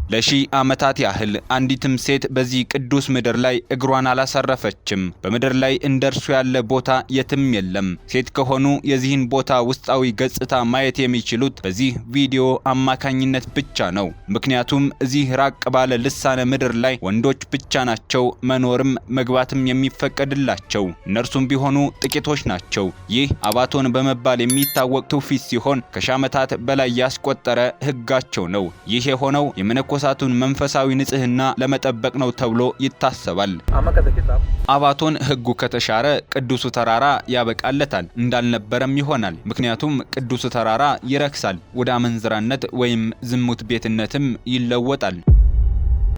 ለሺህ ዓመታት ያህል አንዲትም ሴት በዚህ ቅዱስ ምድር ላይ እግሯን አላሳረፈችም። በምድር ላይ እንደርሱ ያለ ቦታ የትም የለም። ሴት ከሆኑ የዚህን ቦታ ውስጣዊ ገጽታ ማየት የሚችሉት በዚህ ቪዲዮ አማካኝነት ብቻ ነው። ምክንያቱም እዚህ ራቅ ባለ ልሳነ ምድር ላይ ወንዶች ብቻ ናቸው መኖርም መግባትም የሚፈቀድላቸው። እነርሱም ቢሆኑ ጥቂቶች ናቸው። ይህ አባቶን በመባል የሚታወቅ ትውፊት ሲሆን ከሺህ ዓመታት በላይ ያስቆጠረ ሕጋቸው ነው። ይህ የሆነው የመነኮሳቱን መንፈሳዊ ንጽህና ለመጠበቅ ነው ተብሎ ይታሰባል። አባቶን ሕጉ ከተሻረ ቅዱሱ ተራራ ያበቃለታል፣ እንዳልነበረም ይሆናል። ምክንያቱም ቅዱሱ ተራራ ይረክሳል፣ ወደ አመንዝራነት ወይም ዝሙት ቤትነትም ይለወጣል።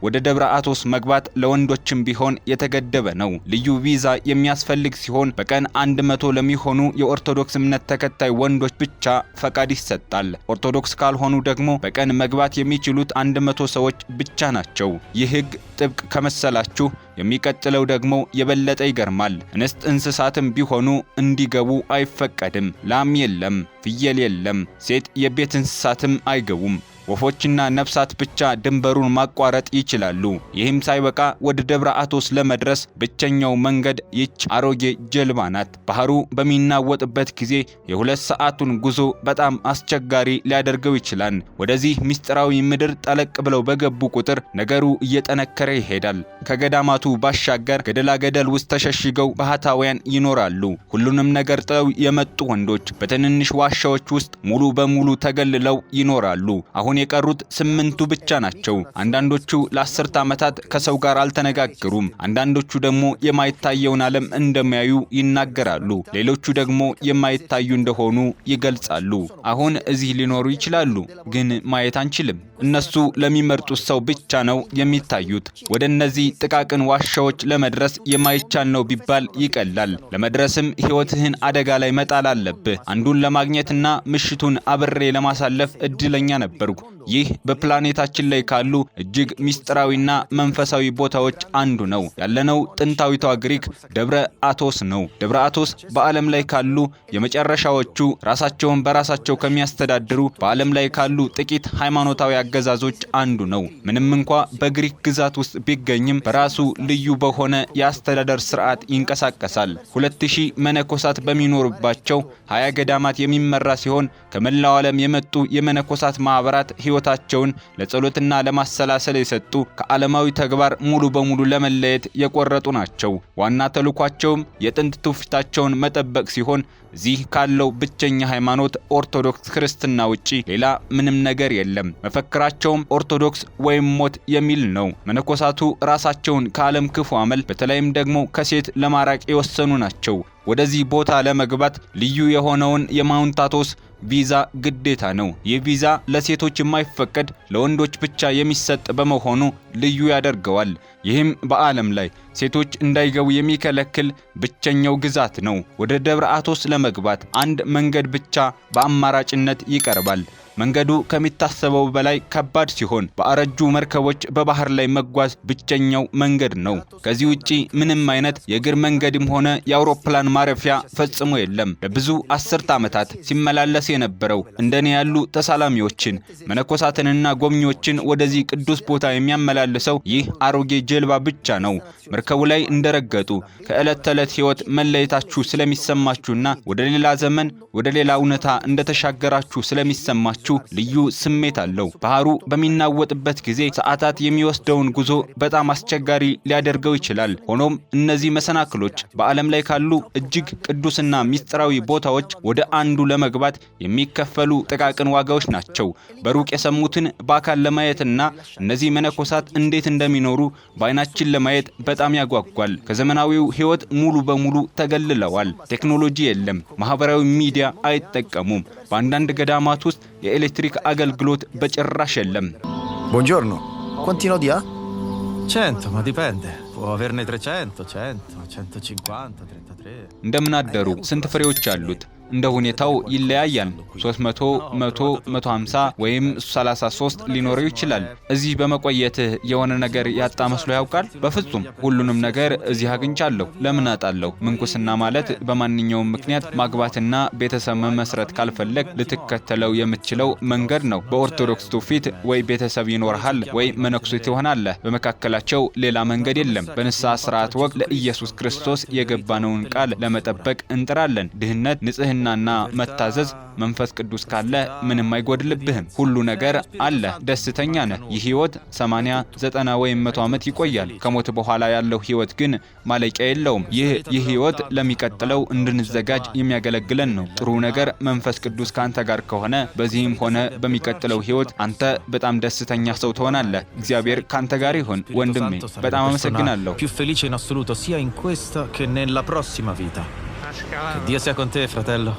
ወደ ደብረ አቶስ መግባት ለወንዶችም ቢሆን የተገደበ ነው። ልዩ ቪዛ የሚያስፈልግ ሲሆን በቀን 100 ለሚሆኑ የኦርቶዶክስ እምነት ተከታይ ወንዶች ብቻ ፈቃድ ይሰጣል። ኦርቶዶክስ ካልሆኑ ደግሞ በቀን መግባት የሚችሉት 100 ሰዎች ብቻ ናቸው። ይህ ሕግ ጥብቅ ከመሰላችሁ የሚቀጥለው ደግሞ የበለጠ ይገርማል። እንስት እንስሳትም ቢሆኑ እንዲገቡ አይፈቀድም። ላም የለም፣ ፍየል የለም፣ ሴት የቤት እንስሳትም አይገቡም። ወፎችና ነፍሳት ብቻ ድንበሩን ማቋረጥ ይችላሉ። ይህም ሳይበቃ ወደ ደብረ አቶስ ለመድረስ ብቸኛው መንገድ ይች አሮጌ ጀልባ ናት። ባህሩ በሚናወጥበት ጊዜ የ2 ሰዓቱን ጉዞ በጣም አስቸጋሪ ሊያደርገው ይችላል። ወደዚህ ምስጢራዊ ምድር ጠለቅ ብለው በገቡ ቁጥር ነገሩ እየጠነከረ ይሄዳል። ከገዳማቱ ባሻገር ገደላ ገደል ውስጥ ተሸሽገው ባህታውያን ይኖራሉ። ሁሉንም ነገር ጥለው የመጡ ወንዶች በትንንሽ ዋሻዎች ውስጥ ሙሉ በሙሉ ተገልለው ይኖራሉ። አሁን የቀሩት 8ቱ ብቻ ናቸው። አንዳንዶቹ ለ10 ዓመታት ከሰው ጋር አልተነጋገሩም። አንዳንዶቹ ደግሞ የማይታየውን ዓለም እንደሚያዩ ይናገራሉ። ሌሎቹ ደግሞ የማይታዩ እንደሆኑ ይገልጻሉ። አሁን እዚህ ሊኖሩ ይችላሉ፣ ግን ማየት አንችልም። እነሱ ለሚመርጡት ሰው ብቻ ነው የሚታዩት። ወደ እነዚህ ጥቃቅን ዋሻዎች ለመድረስ የማይቻል ነው ቢባል ይቀላል። ለመድረስም ሕይወትህን አደጋ ላይ መጣል አለብህ። አንዱን ለማግኘትና ምሽቱን አብሬ ለማሳለፍ እድለኛ ነበርኩ። ይህ በፕላኔታችን ላይ ካሉ እጅግ ሚስጥራዊና መንፈሳዊ ቦታዎች አንዱ ነው። ያለነው ጥንታዊቷ ግሪክ ደብረ አቶስ ነው። ደብረ አቶስ በዓለም ላይ ካሉ የመጨረሻዎቹ ራሳቸውን በራሳቸው ከሚያስተዳድሩ በዓለም ላይ ካሉ ጥቂት ሃይማኖታዊ አገዛዞች አንዱ ነው። ምንም እንኳ በግሪክ ግዛት ውስጥ ቢገኝም በራሱ ልዩ በሆነ የአስተዳደር ስርዓት ይንቀሳቀሳል። 2000 መነኮሳት በሚኖሩባቸው 20 ገዳማት የሚመራ ሲሆን ከመላው ዓለም የመጡ የመነኮሳት ማህበራት ሕይወታቸውን ለጸሎትና ለማሰላሰል የሰጡ ከዓለማዊ ተግባር ሙሉ በሙሉ ለመለየት የቆረጡ ናቸው። ዋና ተልኳቸውም የጥንት ትውፊታቸውን መጠበቅ ሲሆን እዚህ ካለው ብቸኛ ሃይማኖት ኦርቶዶክስ ክርስትና ውጪ ሌላ ምንም ነገር የለም። መፈክራቸውም ኦርቶዶክስ ወይም ሞት የሚል ነው። መነኮሳቱ ራሳቸውን ከዓለም ክፉ አመል በተለይም ደግሞ ከሴት ለማራቅ የወሰኑ ናቸው። ወደዚህ ቦታ ለመግባት ልዩ የሆነውን የማውንት አቶስ ቪዛ ግዴታ ነው። ይህ ቪዛ ለሴቶች የማይፈቀድ ለወንዶች ብቻ የሚሰጥ በመሆኑ ልዩ ያደርገዋል። ይህም በዓለም ላይ ሴቶች እንዳይገቡ የሚከለክል ብቸኛው ግዛት ነው። ወደ ደብረ አቶስ ለመግባት አንድ መንገድ ብቻ በአማራጭነት ይቀርባል። መንገዱ ከሚታሰበው በላይ ከባድ ሲሆን በአረጁ መርከቦች በባህር ላይ መጓዝ ብቸኛው መንገድ ነው። ከዚህ ውጪ ምንም አይነት የእግር መንገድም ሆነ የአውሮፕላን ማረፊያ ፈጽሞ የለም። ለብዙ 10 ዓመታት ሲመላለስ የነበረው እንደኔ ያሉ ተሳላሚዎችን መነኮሳትንና ጎብኚዎችን ወደዚህ ቅዱስ ቦታ የሚያመላልሰው ይህ አሮጌ ጀልባ ብቻ ነው። መርከቡ ላይ እንደረገጡ ከዕለት ተዕለት ሕይወት መለየታችሁ ስለሚሰማችሁና ወደ ሌላ ዘመን ወደ ሌላ እውነታ እንደተሻገራችሁ ስለሚሰማችሁ ልዩ ስሜት አለው። ባህሩ በሚናወጥበት ጊዜ ሰዓታት የሚወስደውን ጉዞ በጣም አስቸጋሪ ሊያደርገው ይችላል። ሆኖም እነዚህ መሰናክሎች በዓለም ላይ ካሉ እጅግ ቅዱስና ሚስጥራዊ ቦታዎች ወደ አንዱ ለመግባት የሚከፈሉ ጥቃቅን ዋጋዎች ናቸው። በሩቅ የሰሙትን በአካል ለማየትና እነዚህ መነኮሳት እንዴት እንደሚኖሩ በዓይናችን ለማየት በጣም ያጓጓል። ከዘመናዊው ሕይወት ሙሉ በሙሉ ተገልለዋል። ቴክኖሎጂ የለም። ማህበራዊ ሚዲያ አይጠቀሙም። በአንዳንድ ገዳማት ውስጥ የኤሌክትሪክ አገልግሎት በጭራሽ የለም። Buongiorno, quanti nodi ha? 100, ma dipende. Può averne 300, 100, 150, 33. እንደምን አደሩ? ስንት ፍሬዎች አሉት? እንደ ሁኔታው ይለያያል። 300፣ 100፣ 150 ወይም 33 ሊኖረው ይችላል። እዚህ በመቆየትህ የሆነ ነገር ያጣ መስሎ ያውቃል? በፍጹም። ሁሉንም ነገር እዚህ አግኝቻለሁ። ለምን አጣለሁ? ምንኩስና ማለት በማንኛውም ምክንያት ማግባትና ቤተሰብ መመስረት ካልፈለግ ልትከተለው የምትችለው መንገድ ነው። በኦርቶዶክስ ትውፊት ወይ ቤተሰብ ይኖርሃል ወይ መነኩሴ ትሆናለህ። በመካከላቸው ሌላ መንገድ የለም። በንስሐ ስርዓት ወቅት ለኢየሱስ ክርስቶስ የገባነውን ቃል ለመጠበቅ እንጥራለን። ድህነት፣ ንጽህናና መታዘዝ መንፈስ ቅዱስ ካለ ምንም አይጎድልብህም። ሁሉ ነገር አለ። ደስተኛ ነህ። ይህ ህይወት 80፣ 90 ወይም 100 ዓመት ይቆያል። ከሞት በኋላ ያለው ህይወት ግን ማለቂያ የለውም። ይህ ህይወት ለሚቀጥለው እንድንዘጋጅ የሚያገለግለን ነው። ጥሩ ነገር መንፈስ ቅዱስ ካንተ ጋር ከሆነ በዚህም ሆነ በሚቀጥለው ህይወት አንተ በጣም ደስተኛ ሰው ትሆናለህ። እግዚአብሔር ካንተ ጋር ይሁን ወንድሜ። በጣም አመሰግናለሁ። più felice in assoluto sia in questa che nella prossima vita. Che Dio sia con te, fratello.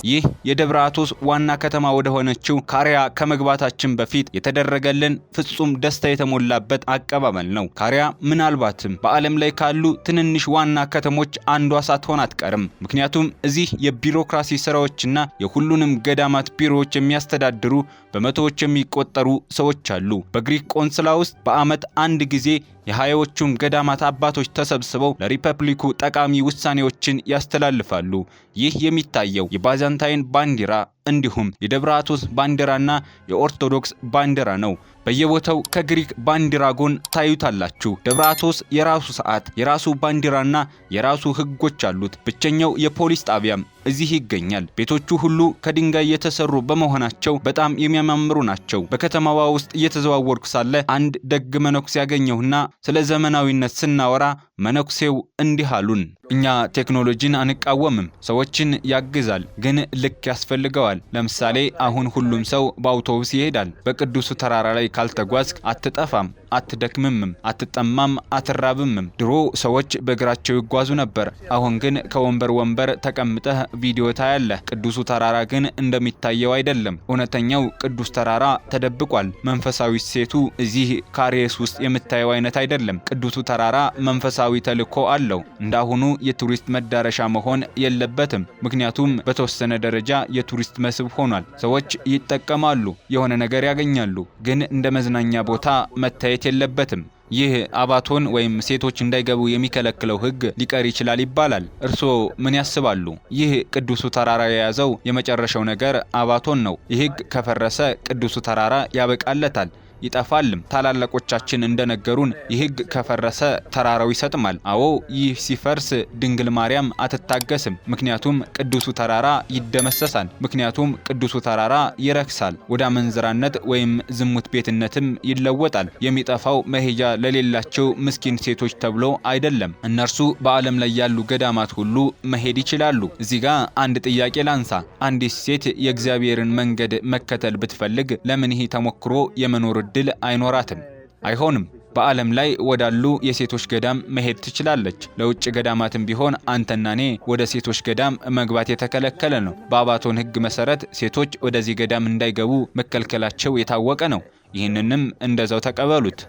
ይህ የደብረ አቶስ ዋና ከተማ ወደ ሆነችው ካሪያ ከመግባታችን በፊት የተደረገልን ፍጹም ደስታ የተሞላበት አቀባበል ነው። ካሪያ ምናልባትም በዓለም ላይ ካሉ ትንንሽ ዋና ከተሞች አንዷ ሳትሆን አትቀርም። ምክንያቱም እዚህ የቢሮክራሲ ስራዎችና የሁሉንም ገዳማት ቢሮዎች የሚያስተዳድሩ በመቶዎች የሚቆጠሩ ሰዎች አሉ። በግሪክ ቆንስላ ውስጥ በዓመት አንድ ጊዜ የሃያዎቹን ገዳማት አባቶች ተሰብስበው ለሪፐብሊኩ ጠቃሚ ውሳኔዎችን ያስተላልፋሉ። ይህ የሚታየው የባዛንታይን ባንዲራ እንዲሁም የደብረ አቶስ ባንዲራና የኦርቶዶክስ ባንዲራ ነው። በየቦታው ከግሪክ ባንዲራ ጎን ታዩታላችሁ። ደብረ አቶስ የራሱ ሰዓት፣ የራሱ ባንዲራና የራሱ ህጎች አሉት። ብቸኛው የፖሊስ ጣቢያም እዚህ ይገኛል። ቤቶቹ ሁሉ ከድንጋይ የተሰሩ በመሆናቸው በጣም የሚያማምሩ ናቸው። በከተማዋ ውስጥ እየተዘዋወርኩ ሳለ አንድ ደግ መነኩሴ ያገኘሁና ስለ ዘመናዊነት ስናወራ መነኩሴው እንዲህ አሉን። እኛ ቴክኖሎጂን አንቃወምም፣ ሰዎችን ያግዛል፣ ግን ልክ ያስፈልገዋል። ለምሳሌ አሁን ሁሉም ሰው በአውቶቡስ ይሄዳል። በቅዱሱ ተራራ ላይ ካልተጓዝክ አትጠፋም፣ አትደክምም፣ አትጠማም፣ አትራብምም። ድሮ ሰዎች በእግራቸው ይጓዙ ነበር። አሁን ግን ከወንበር ወንበር ተቀምጠህ ቪዲዮ ታያለህ። ቅዱሱ ተራራ ግን እንደሚታየው አይደለም። እውነተኛው ቅዱስ ተራራ ተደብቋል። መንፈሳዊ ሴቱ እዚህ ካሬስ ውስጥ የምታየው አይነት አይደለም። ቅዱሱ ተራራ መንፈሳዊ ተልእኮ አለው። እንዳሁኑ የቱሪስት መዳረሻ መሆን የለበትም። ምክንያቱም በተወሰነ ደረጃ የቱሪስት መስህብ ሆኗል። ሰዎች ይጠቀማሉ፣ የሆነ ነገር ያገኛሉ፣ ግን እንደ መዝናኛ ቦታ መታየት የለበትም። ይህ አባቶን ወይም ሴቶች እንዳይገቡ የሚከለክለው ህግ ሊቀር ይችላል ይባላል። እርስዎ ምን ያስባሉ? ይህ ቅዱሱ ተራራ የያዘው የመጨረሻው ነገር አባቶን ነው። ይህ ህግ ከፈረሰ ቅዱሱ ተራራ ያበቃለታል፣ ይጠፋልም። ታላላቆቻችን እንደነገሩን ይህ ህግ ከፈረሰ ተራራው ይሰጥማል። አዎ፣ ይህ ሲፈርስ ድንግል ማርያም አትታገስም። ምክንያቱም ቅዱሱ ተራራ ይደመሰሳል። ምክንያቱም ቅዱሱ ተራራ ይረክሳል፣ ወደ አመንዝራነት ወይም ዝሙት ቤትነትም ይለወጣል። የሚጠፋው መሄጃ ለሌላቸው ምስኪን ሴቶች ተብሎ አይደለም። እነርሱ በዓለም ላይ ያሉ ገዳማት ሁሉ መሄድ ይችላሉ። እዚህ ጋር አንድ ጥያቄ ላንሳ። አንዲት ሴት የእግዚአብሔርን መንገድ መከተል ብትፈልግ ለምን ይህ ተሞክሮ የመኖር እድል አይኖራትም? አይሆንም። በዓለም ላይ ወዳሉ የሴቶች ገዳም መሄድ ትችላለች። ለውጭ ገዳማትም ቢሆን አንተና እኔ ወደ ሴቶች ገዳም መግባት የተከለከለ ነው። በአባቶን ህግ መሰረት ሴቶች ወደዚህ ገዳም እንዳይገቡ መከልከላቸው የታወቀ ነው። ይህንንም እንደዛው ተቀበሉት።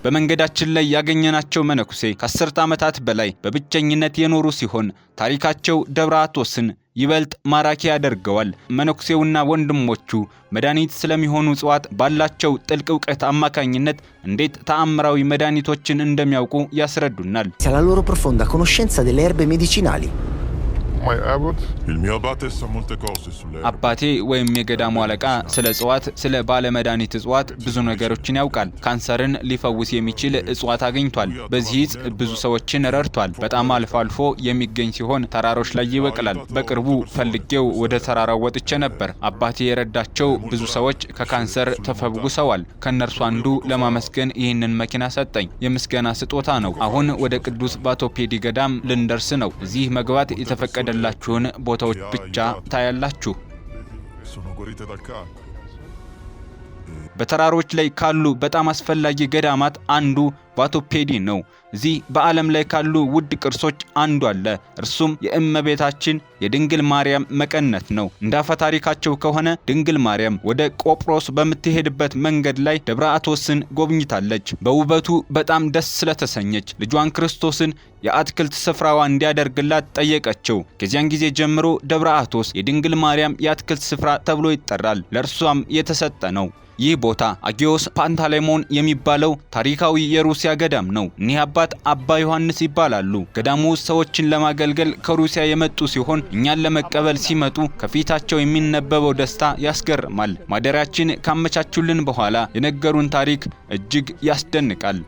በመንገዳችን ላይ ያገኘናቸው መነኩሴ ከ10 ዓመታት በላይ በብቸኝነት የኖሩ ሲሆን ታሪካቸው ደብረ አቶስን ይበልጥ ማራኪ ያደርገዋል። መነኩሴውና ወንድሞቹ መድኃኒት ስለሚሆኑ እጽዋት ባላቸው ጥልቅ እውቀት አማካኝነት እንዴት ተአምራዊ መድኃኒቶችን እንደሚያውቁ ያስረዱናል። La loro profonda conoscenza delle erbe medicinali. My abbot? Il mio abate sa molte cose sulle erbe. አባቴ ወይም የገዳሙ አለቃ ስለ እጽዋት፣ ስለ ባለ መድኃኒት እጽዋት ብዙ ነገሮችን ያውቃል። ካንሰርን ሊፈውስ የሚችል እጽዋት አግኝቷል። በዚህ እጽ ብዙ ሰዎችን ረድቷል። በጣም አልፎ አልፎ የሚገኝ ሲሆን ተራሮች ላይ ይበቅላል። በቅርቡ ፈልጌው ወደ ተራራው ወጥቼ ነበር። አባቴ የረዳቸው ብዙ ሰዎች ከካንሰር ተፈውሰዋል። ከነርሱ አንዱ ለማመስገን ይህንን መኪና ሰጠኝ። የምስጋና ስጦታ ነው። አሁን ወደ ቅዱስ ባቶፔዲ ገዳም ልንደርስ ነው። እዚህ መግባት የተፈቀደ ላችሁን ቦታዎች ብቻ ታያላችሁ። Sono guarite dal cancro. በተራሮች ላይ ካሉ በጣም አስፈላጊ ገዳማት አንዱ ባቶፔዲ ነው። እዚህ በዓለም ላይ ካሉ ውድ ቅርሶች አንዱ አለ። እርሱም የእመቤታችን የድንግል ማርያም መቀነት ነው። እንዳፈ ታሪካቸው ከሆነ ድንግል ማርያም ወደ ቆጵሮስ በምትሄድበት መንገድ ላይ ደብረ አቶስን ጎብኝታለች። በውበቱ በጣም ደስ ስለተሰኘች ልጇን ክርስቶስን የአትክልት ስፍራዋ እንዲያደርግላት ጠየቀችው። ከዚያን ጊዜ ጀምሮ ደብረ አቶስ የድንግል ማርያም የአትክልት ስፍራ ተብሎ ይጠራል። ለእርሷም የተሰጠ ነው። ይህ ቦታ አጊዮስ ፓንታሌሞን የሚባለው ታሪካዊ የሩሲያ ገዳም ነው። እኒህ አባት አባ ዮሐንስ ይባላሉ። ገዳሙ ሰዎችን ለማገልገል ከሩሲያ የመጡ ሲሆን እኛን ለመቀበል ሲመጡ ከፊታቸው የሚነበበው ደስታ ያስገርማል። ማደሪያችን ካመቻቹልን በኋላ የነገሩን ታሪክ እጅግ ያስደንቃል።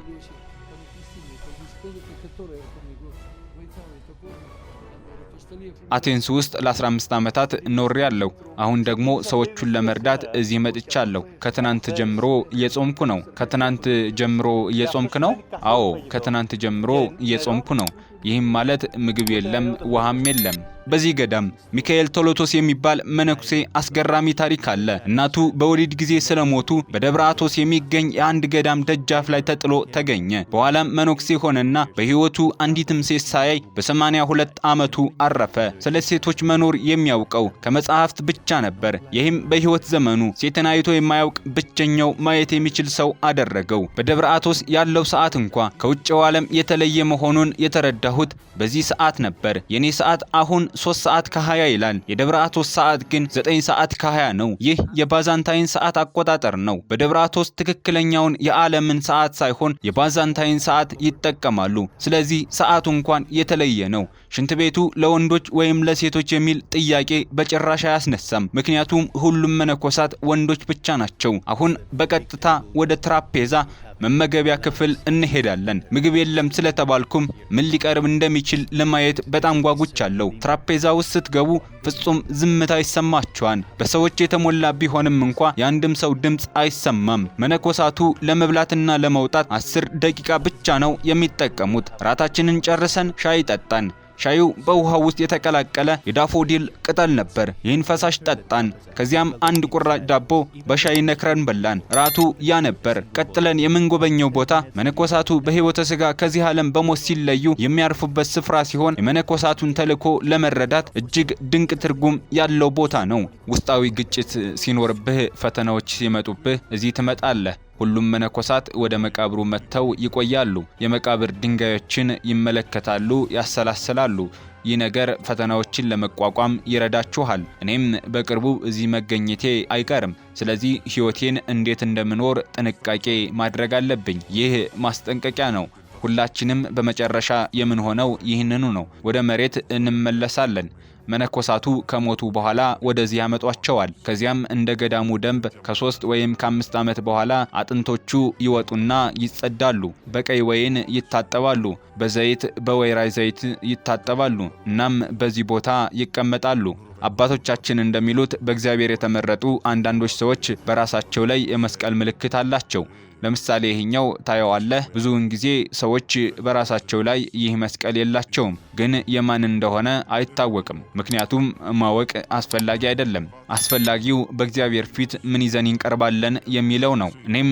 አቴንስ ውስጥ ለ15 ዓመታት ኖሬያለሁ። አሁን ደግሞ ሰዎቹን ለመርዳት እዚህ መጥቻለሁ። ከትናንት ጀምሮ እየጾምኩ ነው። ከትናንት ጀምሮ እየጾምክ ነው? አዎ፣ ከትናንት ጀምሮ እየጾምኩ ነው። ይህም ማለት ምግብ የለም፣ ውሃም የለም። በዚህ ገዳም ሚካኤል ቶሎቶስ የሚባል መነኩሴ አስገራሚ ታሪክ አለ። እናቱ በወሊድ ጊዜ ስለሞቱ በደብረ አቶስ የሚገኝ የአንድ ገዳም ደጃፍ ላይ ተጥሎ ተገኘ። በኋላም መነኩሴ ሆነና በሕይወቱ አንዲትም ሴት ሳያይ በ82 ዓመቱ አረፈ። ስለ ሴቶች መኖር የሚያውቀው ከመጽሐፍት ብቻ ነበር። ይህም በሕይወት ዘመኑ ሴትን አይቶ የማያውቅ ብቸኛው ማየት የሚችል ሰው አደረገው። በደብረ አቶስ ያለው ሰዓት እንኳ ከውጭው ዓለም የተለየ መሆኑን የተረዳሁት በዚህ ሰዓት ነበር። የኔ ሰዓት አሁን 3 ሰዓት ከ20 ይላል። የደብረ አቶስ ሰዓት ግን 9 ሰዓት ከ20 ነው። ይህ የባዛንታይን ሰዓት አቆጣጠር ነው። በደብረ አቶስ ትክክለኛውን የዓለምን ሰዓት ሳይሆን የባዛንታይን ሰዓት ይጠቀማሉ። ስለዚህ ሰዓቱ እንኳን የተለየ ነው። ሽንት ቤቱ ለወንዶች ወይም ለሴቶች የሚል ጥያቄ በጭራሽ አያስነሳም። ምክንያቱም ሁሉም መነኮሳት ወንዶች ብቻ ናቸው። አሁን በቀጥታ ወደ ትራፔዛ መመገቢያ ክፍል እንሄዳለን። ምግብ የለም ስለተባልኩም ምን ሊቀርብ እንደሚችል ለማየት በጣም ጓጉቻለሁ። ትራፔዛ ውስጥ ስትገቡ ፍጹም ዝምታ ይሰማችኋል። በሰዎች የተሞላ ቢሆንም እንኳ የአንድም ሰው ድምፅ አይሰማም። መነኮሳቱ ለመብላትና ለመውጣት 10 ደቂቃ ብቻ ነው የሚጠቀሙት። ራታችንን ጨርሰን ሻይ ጠጣን። ሻዩ በውሃ ውስጥ የተቀላቀለ የዳፎዲል ቅጠል ነበር። ይህን ፈሳሽ ጠጣን። ከዚያም አንድ ቁራጭ ዳቦ በሻይ ነክረን በላን። ራቱ ያ ነበር። ቀጥለን የምንጎበኘው ቦታ መነኮሳቱ በሕይወተ ሥጋ ከዚህ ዓለም በሞት ሲለዩ የሚያርፉበት ስፍራ ሲሆን የመነኮሳቱን ተልእኮ ለመረዳት እጅግ ድንቅ ትርጉም ያለው ቦታ ነው። ውስጣዊ ግጭት ሲኖርብህ፣ ፈተናዎች ሲመጡብህ እዚህ ትመጣለህ። ሁሉም መነኮሳት ወደ መቃብሩ መጥተው ይቆያሉ። የመቃብር ድንጋዮችን ይመለከታሉ፣ ያሰላስላሉ። ይህ ነገር ፈተናዎችን ለመቋቋም ይረዳችኋል። እኔም በቅርቡ እዚህ መገኘቴ አይቀርም። ስለዚህ ሕይወቴን እንዴት እንደምኖር ጥንቃቄ ማድረግ አለብኝ። ይህ ማስጠንቀቂያ ነው። ሁላችንም በመጨረሻ የምንሆነው ይህንኑ ነው። ወደ መሬት እንመለሳለን። መነኮሳቱ ከሞቱ በኋላ ወደዚህ ያመጧቸዋል። ከዚያም እንደ ገዳሙ ደንብ ከ3 ወይም ከ5 ዓመት በኋላ አጥንቶቹ ይወጡና ይጸዳሉ። በቀይ ወይን ይታጠባሉ። በዘይት በወይራ ዘይት ይታጠባሉ። እናም በዚህ ቦታ ይቀመጣሉ። አባቶቻችን እንደሚሉት በእግዚአብሔር የተመረጡ አንዳንዶች ሰዎች በራሳቸው ላይ የመስቀል ምልክት አላቸው። ለምሳሌ ይሄኛው ታየዋለህ። ብዙውን ጊዜ ሰዎች በራሳቸው ላይ ይህ መስቀል የላቸውም፣ ግን የማን እንደሆነ አይታወቅም። ምክንያቱም ማወቅ አስፈላጊ አይደለም። አስፈላጊው በእግዚአብሔር ፊት ምን ይዘን እንቀርባለን የሚለው ነው። እኔም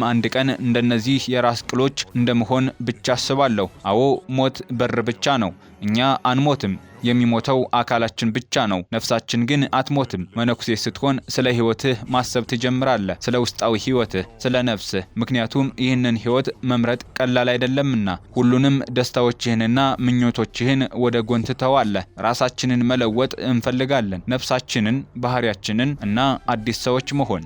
አንድ ቀን እንደነዚህ የራስ ቅሎች እንደመሆን ብቻ አስባለሁ። አዎ፣ ሞት በር ብቻ ነው። እኛ አንሞትም። የሚሞተው አካላችን ብቻ ነው። ነፍሳችን ግን አትሞትም። መነኩሴ ስትሆን ስለ ሕይወትህ ማሰብ ትጀምራለህ፣ ስለ ውስጣዊ ሕይወትህ፣ ስለ ነፍስህ። ምክንያቱም ይህንን ሕይወት መምረጥ ቀላል አይደለምና ሁሉንም ደስታዎችህንና ምኞቶችህን ወደ ጎን ትተዋለህ። ራሳችንን መለወጥ እንፈልጋለን። ነፍሳችንን፣ ባህሪያችንን እና አዲስ ሰዎች መሆን።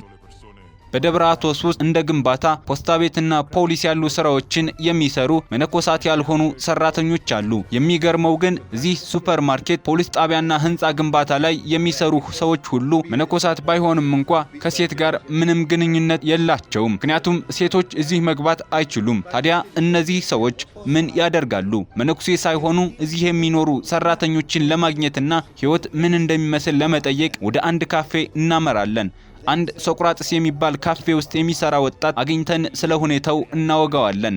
በደብረ አቶስ ውስጥ እንደ ግንባታ፣ ፖስታ ቤትና ፖሊስ ያሉ ስራዎችን የሚሰሩ መነኮሳት ያልሆኑ ሰራተኞች አሉ። የሚገርመው ግን እዚህ ሱፐርማርኬት፣ ፖሊስ ጣቢያና ህንፃ ግንባታ ላይ የሚሰሩ ሰዎች ሁሉ መነኮሳት ባይሆንም እንኳ ከሴት ጋር ምንም ግንኙነት የላቸውም። ምክንያቱም ሴቶች እዚህ መግባት አይችሉም። ታዲያ እነዚህ ሰዎች ምን ያደርጋሉ? መነኩሴ ሳይሆኑ እዚህ የሚኖሩ ሰራተኞችን ለማግኘትና ህይወት ምን እንደሚመስል ለመጠየቅ ወደ አንድ ካፌ እናመራለን። አንድ ሶቅራጥስ የሚባል ካፌ ውስጥ የሚሰራ ወጣት አግኝተን ስለ ሁኔታው እናወጋዋለን።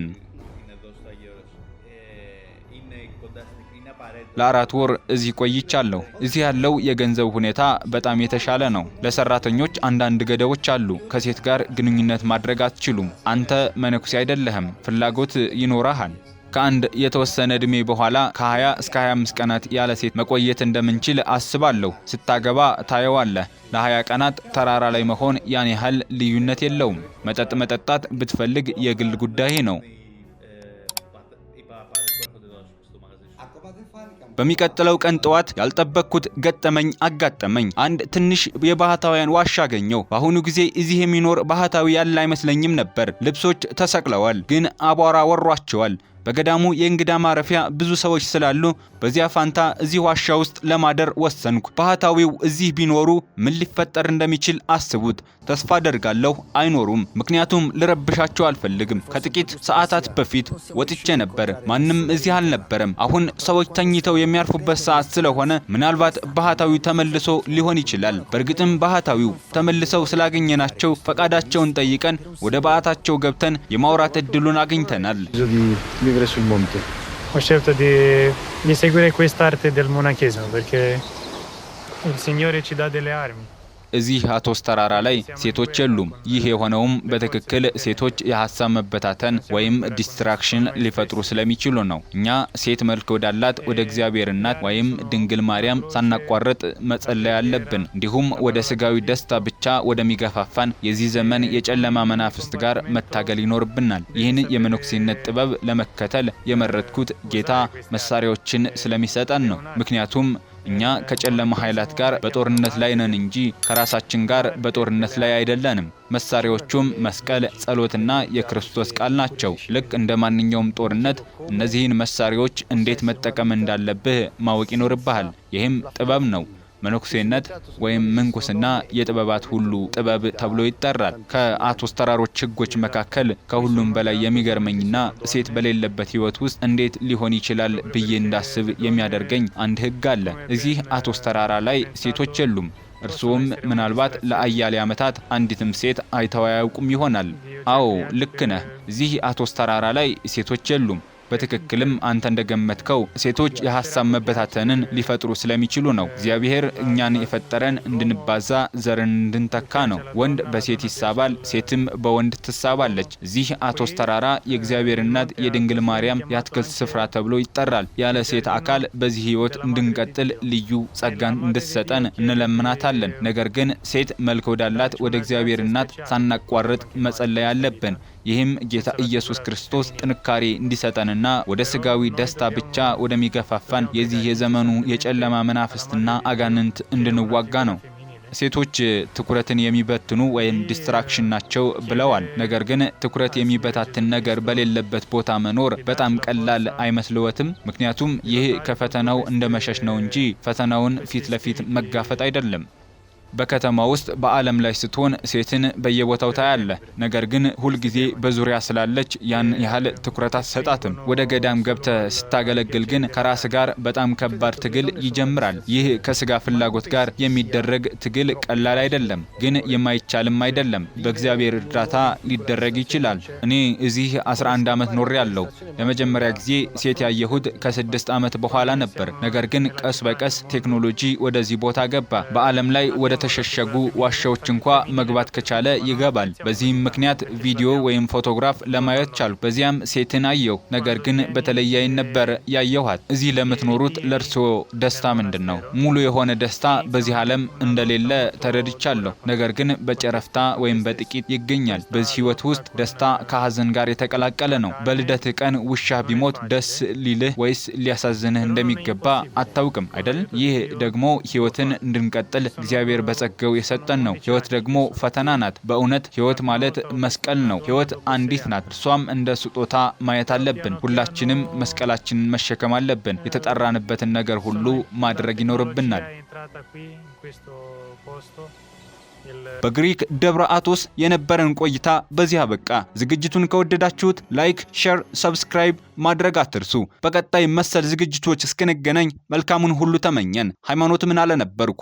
ለ4 ወር እዚህ ቆይቻለሁ። እዚህ ያለው የገንዘብ ሁኔታ በጣም የተሻለ ነው። ለሰራተኞች አንዳንድ ገደቦች አሉ። ከሴት ጋር ግንኙነት ማድረግ አትችሉም። አንተ መነኩሴ አይደለህም። ፍላጎት ይኖርሃል። ከአንድ የተወሰነ እድሜ በኋላ ከ20 እስከ 25 ቀናት ያለ ሴት መቆየት እንደምንችል አስባለሁ። ስታገባ ታየዋለህ። ለ20 ቀናት ተራራ ላይ መሆን ያን ያህል ልዩነት የለውም። መጠጥ መጠጣት ብትፈልግ የግል ጉዳይ ነው። በሚቀጥለው ቀን ጠዋት ያልጠበቅኩት ገጠመኝ አጋጠመኝ። አንድ ትንሽ የባህታውያን ዋሻ አገኘው። በአሁኑ ጊዜ እዚህ የሚኖር ባህታዊ ያለ አይመስለኝም ነበር። ልብሶች ተሰቅለዋል፣ ግን አቧራ ወሯቸዋል። በገዳሙ የእንግዳ ማረፊያ ብዙ ሰዎች ስላሉ በዚያ ፋንታ እዚህ ዋሻ ውስጥ ለማደር ወሰንኩ። ባህታዊው እዚህ ቢኖሩ ምን ሊፈጠር እንደሚችል አስቡት። ተስፋ አደርጋለሁ አይኖሩም፣ ምክንያቱም ልረብሻቸው አልፈልግም። ከጥቂት ሰዓታት በፊት ወጥቼ ነበር፣ ማንም እዚህ አልነበረም። አሁን ሰዎች ተኝተው የሚያርፉበት ሰዓት ስለሆነ ምናልባት ባህታዊው ተመልሶ ሊሆን ይችላል። በእርግጥም ባህታዊው ተመልሰው ስላገኘናቸው ፈቃዳቸውን ጠይቀን ወደ በዓታቸው ገብተን የማውራት እድሉን አግኝተናል። sul monte. Ho scelto di seguire quest'arte del monachesimo perché il Signore ci dà delle armi. እዚህ አቶስ ተራራ ላይ ሴቶች የሉም። ይህ የሆነውም በትክክል ሴቶች የሐሳብ መበታተን ወይም ዲስትራክሽን ሊፈጥሩ ስለሚችሉ ነው። እኛ ሴት መልክ ወዳላት ወደ እግዚአብሔር እናት ወይም ድንግል ማርያም ሳናቋርጥ መጸለይ አለብን። እንዲሁም ወደ ስጋዊ ደስታ ብቻ ወደሚገፋፋን የዚህ ዘመን የጨለማ መናፍስት ጋር መታገል ይኖርብናል። ይህን የመነኩሴነት ጥበብ ለመከተል የመረጥኩት ጌታ መሳሪያዎችን ስለሚሰጠን ነው። ምክንያቱም እኛ ከጨለማ ኃይላት ጋር በጦርነት ላይ ነን እንጂ ከራሳችን ጋር በጦርነት ላይ አይደለንም። መሳሪያዎቹም መስቀል፣ ጸሎትና የክርስቶስ ቃል ናቸው። ልክ እንደ ማንኛውም ጦርነት እነዚህን መሳሪያዎች እንዴት መጠቀም እንዳለብህ ማወቅ ይኖርብሃል። ይህም ጥበብ ነው። መነኩሴነት ወይም ምንኩስና የጥበባት ሁሉ ጥበብ ተብሎ ይጠራል። ከአቶስ ተራሮች ሕጎች መካከል ከሁሉም በላይ የሚገርመኝና ሴት በሌለበት ሕይወት ውስጥ እንዴት ሊሆን ይችላል ብዬ እንዳስብ የሚያደርገኝ አንድ ሕግ አለ። እዚህ አቶስ ተራራ ላይ ሴቶች የሉም። እርሱም ምናልባት ለአያሌ ዓመታት አንዲትም ሴት አይተው አያውቁም ይሆናል። አዎ ልክ ነህ። እዚህ አቶስ ተራራ ላይ ሴቶች የሉም። በትክክልም አንተ እንደገመትከው ሴቶች የሐሳብ መበታተንን ሊፈጥሩ ስለሚችሉ ነው። እግዚአብሔር እኛን የፈጠረን እንድንባዛ ዘርን እንድንተካ ነው። ወንድ በሴት ይሳባል፣ ሴትም በወንድ ትሳባለች። እዚህ አቶስ ተራራ የእግዚአብሔር እናት የድንግል ማርያም የአትክልት ስፍራ ተብሎ ይጠራል። ያለ ሴት አካል በዚህ ሕይወት እንድንቀጥል ልዩ ጸጋን እንድትሰጠን እንለምናታለን። ነገር ግን ሴት መልክ ወዳላት ወደ እግዚአብሔር እናት ሳናቋርጥ መጸለይ አለብን። ይህም ጌታ ኢየሱስ ክርስቶስ ጥንካሬ እንዲሰጠንና ወደ ስጋዊ ደስታ ብቻ ወደሚገፋፋን የዚህ የዘመኑ የጨለማ መናፍስትና አጋንንት እንድንዋጋ ነው። ሴቶች ትኩረትን የሚበትኑ ወይም ዲስትራክሽን ናቸው ብለዋል። ነገር ግን ትኩረት የሚበታትን ነገር በሌለበት ቦታ መኖር በጣም ቀላል አይመስልዎትም? ምክንያቱም ይህ ከፈተናው እንደመሸሽ ነው እንጂ ፈተናውን ፊት ለፊት መጋፈጥ አይደለም። በከተማ ውስጥ በዓለም ላይ ስትሆን ሴትን በየቦታው ታያለህ። ነገር ግን ሁልጊዜ በዙሪያ ስላለች ያን ያህል ትኩረት አትሰጣትም። ወደ ገዳም ገብተህ ስታገለግል ግን ከራስ ጋር በጣም ከባድ ትግል ይጀምራል። ይህ ከስጋ ፍላጎት ጋር የሚደረግ ትግል ቀላል አይደለም፣ ግን የማይቻልም አይደለም። በእግዚአብሔር እርዳታ ሊደረግ ይችላል። እኔ እዚህ 11 ዓመት ኖሬያለሁ። ለመጀመሪያ ጊዜ ሴት ያየሁት ከ6 ዓመት በኋላ ነበር። ነገር ግን ቀስ በቀስ ቴክኖሎጂ ወደዚህ ቦታ ገባ። በዓለም ላይ ወደ ተሸሸጉ ዋሻዎች እንኳ መግባት ከቻለ ይገባል። በዚህም ምክንያት ቪዲዮ ወይም ፎቶግራፍ ለማየት ቻልኩ። በዚያም ሴትን አየሁ። ነገር ግን በተለየ ዓይን ነበር ያየኋት። እዚህ ለምትኖሩት ለእርስዎ ደስታ ምንድን ነው? ሙሉ የሆነ ደስታ በዚህ ዓለም እንደሌለ ተረድቻለሁ። ነገር ግን በጨረፍታ ወይም በጥቂት ይገኛል። በዚህ ሕይወት ውስጥ ደስታ ከሐዘን ጋር የተቀላቀለ ነው። በልደትህ ቀን ውሻ ቢሞት ደስ ሊልህ ወይስ ሊያሳዝንህ እንደሚገባ አታውቅም አይደል? ይህ ደግሞ ሕይወትን እንድንቀጥል እግዚአብሔር በጸጋው የሰጠን ነው። ሕይወት ደግሞ ፈተና ናት። በእውነት ሕይወት ማለት መስቀል ነው። ሕይወት አንዲት ናት። እርሷም እንደ ስጦታ ማየት አለብን። ሁላችንም መስቀላችንን መሸከም አለብን። የተጠራንበትን ነገር ሁሉ ማድረግ ይኖርብናል። በግሪክ ደብረ አቶስ የነበረን ቆይታ በዚህ አበቃ። ዝግጅቱን ከወደዳችሁት ላይክ፣ ሼር፣ ሰብስክራይብ ማድረግ አትርሱ። በቀጣይ መሰል ዝግጅቶች እስክንገናኝ መልካሙን ሁሉ ተመኘን። ሃይማኖት ምን አለ ነበርኩ።